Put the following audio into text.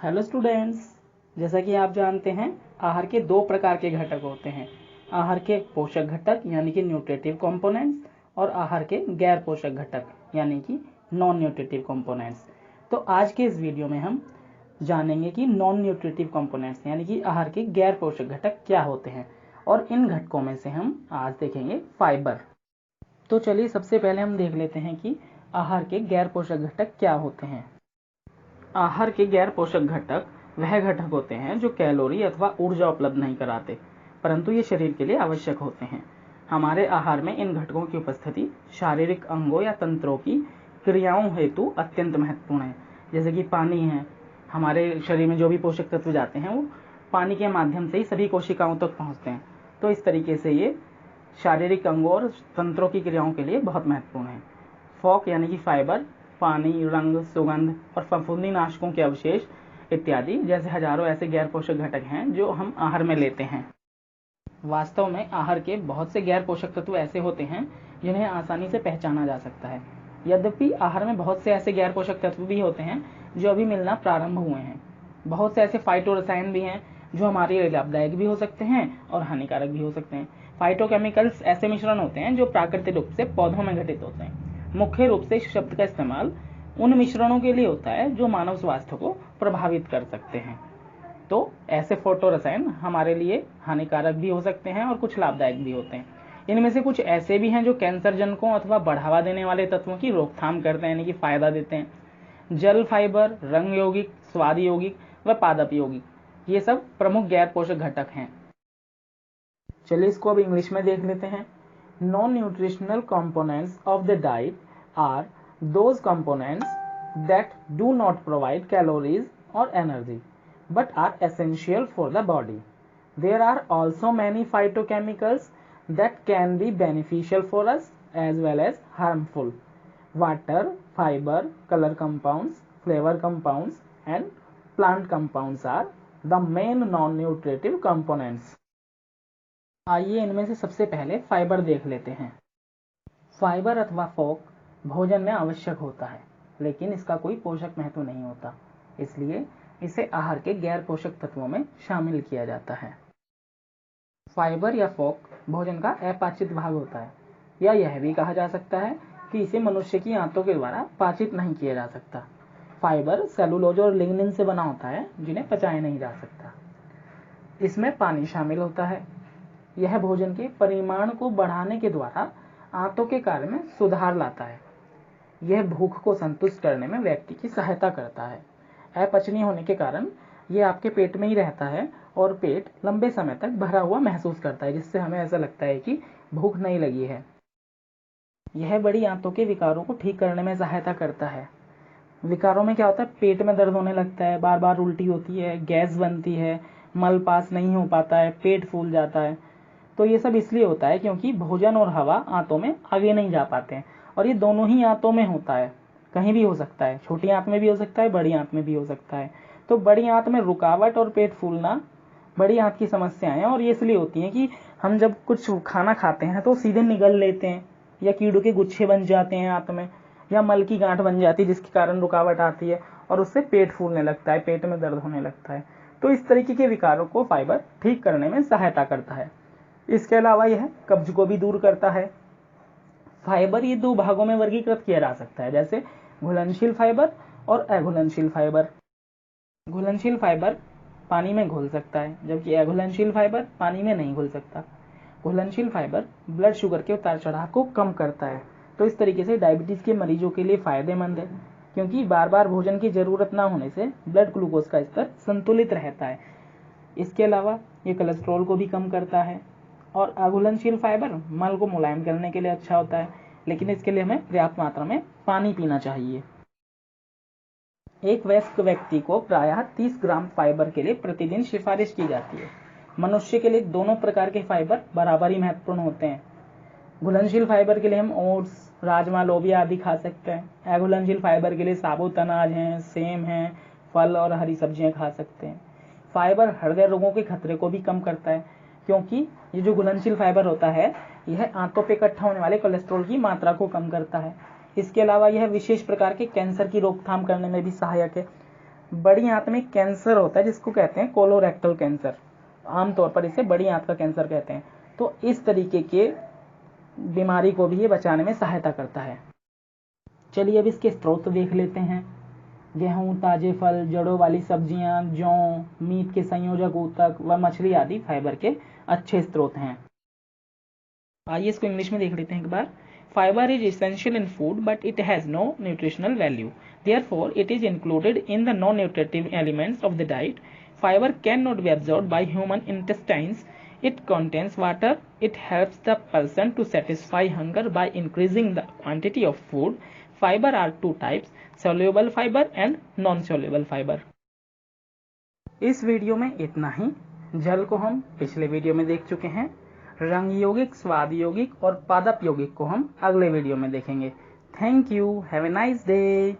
Hello students, जैसा कि आप जानते हैं आहार के दो प्रकार के घटक होते हैं। आहार के पोषक घटक यानी कि न्यूट्रिटिव कंपोनेंट्स और आहार के गैर पोषक घटक यानी कि नॉन न्यूट्रिटिव कंपोनेंट्स। तो आज के इस वीडियो में हम जानेंगे कि नॉन न्यूट्रिटिव कंपोनेंट्स यानी कि आहार के गैर पोषक घटक क्या होते हैं और इन घटकों में से हम आज देखेंगे फाइबर। तो चलिए सबसे पहले हम देख लेते हैं कि आहार के गैर पोषक घटक क्या होते हैं। आहार के गैर पोषक घटक वह घटक होते हैं जो कैलोरी अथवा ऊर्जा उपलब्ध नहीं कराते, परंतु ये शरीर के लिए आवश्यक होते हैं। हमारे आहार में इन घटकों की उपस्थिति शारीरिक अंगों या तंत्रों की क्रियाओं हेतु अत्यंत महत्वपूर्ण है। जैसे कि पानी है, हमारे शरीर में जो भी पोषक तत्व जाते हैं वो पानी के माध्यम से ही सभी कोशिकाओं तक पहुँचते हैं। तो इस तरीके से ये शारीरिक अंगों और तंत्रों की क्रियाओं के लिए बहुत महत्वपूर्ण है। फॉक यानी कि फाइबर पानी, रंग, सुगंध और फफूंदी नाशकों के अवशेष इत्यादि जैसे हजारों ऐसे गैर पोषक घटक हैं जो हम आहार में लेते हैं। वास्तव में आहार के बहुत से गैर पोषक तत्व ऐसे होते हैं जिन्हें आसानी से पहचाना जा सकता है। यद्यपि आहार में बहुत से ऐसे गैर पोषक तत्व भी होते हैं जो अभी मिलना प्रारंभ हुए हैं। बहुत से ऐसे फाइटोरसायन भी हैं जो हमारे लिए लाभदायक भी हो सकते हैं और हानिकारक भी हो सकते हैं। फाइटोकेमिकल्स ऐसे मिश्रण होते हैं जो प्राकृतिक रूप से पौधों में घटित होते हैं। मुख्य रूप से इस शब्द का इस्तेमाल उन मिश्रणों के लिए होता है जो मानव स्वास्थ्य को प्रभावित कर सकते हैं। तो ऐसे फाइटोरसायन हमारे लिए हानिकारक भी हो सकते हैं और कुछ लाभदायक भी होते हैं। इनमें से कुछ ऐसे भी हैं जो कैंसर जनकों अथवा बढ़ावा देने वाले तत्वों की रोकथाम करते हैं यानी कि फायदा देते हैं। जल फाइबर, रंग यौगिक, स्वाद यौगिक व पादप यौगिक, ये सब प्रमुख गैर पोषक घटक हैं। चलिए इसको अब इंग्लिश में देख लेते हैं। Non-nutritional components of the diet are those components that do not provide calories or energy but are essential for the body. There are also many phytochemicals that can be beneficial for us as well as harmful. Water, fiber, color compounds, flavor compounds and plant compounds are the main non-nutritive components. आइए इनमें से सबसे पहले fibre देख लेते हैं। Fibre अथवा Fock भोजन में आवश्यक होता है, लेकिन इसका कोई पोषक महत्व नहीं होता, इसलिए इसे आहार के गैर पोषक तत्वों में शामिल किया जाता है। फाइबर या फॉक भोजन का अपाचित भाग होता है, या यह भी कहा जा सकता है कि इसे मनुष्य की आंतों के द्वारा पाचित नहीं किया जा सकता। फाइबर सेलुलोज और लिग्निन से बना होता है जिन्हें पचाया नहीं जा सकता। इसमें पानी शामिल होता है। यह भोजन के परिमाण को बढ़ाने के द्वारा आंतों के कार्य में सुधार लाता है। यह भूख को संतुष्ट करने में व्यक्ति की सहायता करता है। अपचनीय होने के कारण यह आपके पेट में ही रहता है और पेट लंबे समय तक भरा हुआ महसूस करता है, जिससे हमें ऐसा लगता है कि भूख नहीं लगी है। यह बड़ी आंतों के विकारों को ठीक करने में सहायता करता है। विकारों में क्या होता है, पेट में दर्द होने लगता है, बार बार उल्टी होती है, गैस बनती है, मल पास नहीं हो पाता है, पेट फूल जाता है। तो ये सब इसलिए होता है क्योंकि भोजन और हवा आंतों में आगे नहीं जा पाते हैं, और ये दोनों ही आंतों में होता है। कहीं भी हो सकता है, छोटी आंत में भी हो सकता है, बड़ी आंत में भी हो सकता है। तो बड़ी आंत में रुकावट और पेट फूलना बड़ी आंत की समस्याएं हैं, और ये इसलिए होती हैं कि हम जब कुछ खाना खाते हैं तो सीधे निगल लेते हैं, या कीड़ों के गुच्छे बन जाते हैं आंत में, या मल की गांठ बन जाती है जिसके कारण रुकावट आती है और उससे पेट फूलने लगता है, पेट में दर्द होने लगता है। तो इस तरीके के विकारों को फाइबर ठीक करने में सहायता करता है। इसके अलावा यह कब्ज को भी दूर करता है। फाइबर ये दो भागों में वर्गीकृत किया जा सकता है, जैसे घुलनशील फाइबर और अघुलनशील फाइबर। घुलनशील फाइबर पानी में घुल सकता है, जबकि अघुलनशील फाइबर पानी में नहीं घुल सकता। घुलनशील फाइबर ब्लड शुगर के उतार चढ़ाव को कम करता है। तो इस तरीके से डायबिटीज के मरीजों के लिए फायदेमंद है, क्योंकि बार बार भोजन की जरूरत ना होने से ब्लड ग्लूकोज का स्तर संतुलित रहता है। इसके अलावा ये कोलेस्ट्रॉल को भी कम करता है। और अघुलनशील फाइबर मल को मुलायम करने के लिए अच्छा होता है, लेकिन इसके लिए हमें पर्याप्त मात्रा में पानी पीना चाहिए। एक वयस्क व्यक्ति को प्रायः 30 ग्राम फाइबर के लिए प्रतिदिन सिफारिश की जाती है। मनुष्य के लिए दोनों प्रकार के फाइबर बराबर ही महत्वपूर्ण होते हैं। घुलनशील फाइबर के लिए हम ओट्स, राजमा, लोबिया आदि खा सकते हैं। अघुलनशील फाइबर के लिए साबुत अनाज हैं, सेम हैं, फल और हरी सब्जियां खा सकते हैं। फाइबर हृदय रोगों के खतरे को भी कम करता है, क्योंकि ये जो घुलनशील फाइबर होता है यह आंतों पे इकट्ठा होने वाले कोलेस्ट्रॉल की मात्रा को कम करता है। इसके अलावा यह विशेष प्रकार के कैंसर की रोकथाम करने में भी सहायक है। बड़ी आंत में कैंसर होता है जिसको कहते हैं कोलोरेक्टल कैंसर, आमतौर पर इसे बड़ी आंत का कैंसर कहते हैं। तो इस तरीके के बीमारी को भी ये बचाने में सहायता करता है। चलिए अब इसके स्रोत देख लेते हैं। गेहूं, ताजे फल, जड़ों वाली सब्जियां, जौ, मीट के संयोजक ऊतक व मछली आदि फाइबर के अच्छे स्रोत हैं। आइए इसको इंग्लिश में देख लेते हैं एक बार। Fibre is essential in food but it has no nutritional value, therefore it is included in the non nutritive elements of the diet. Fibre can not be absorbed by human intestines. It contains water. It helps the person to satisfy hunger by increasing the quantity of food. Fiber are two types, soluble fiber and non-soluble fiber. इस video में इतना ही। जल को हम पिछले video में देख चुके हैं। रंग यौगिक, स्वाद यौगिक और पादप यौगिक को हम अगले वीडियो में देखेंगे। Thank you, have a nice day.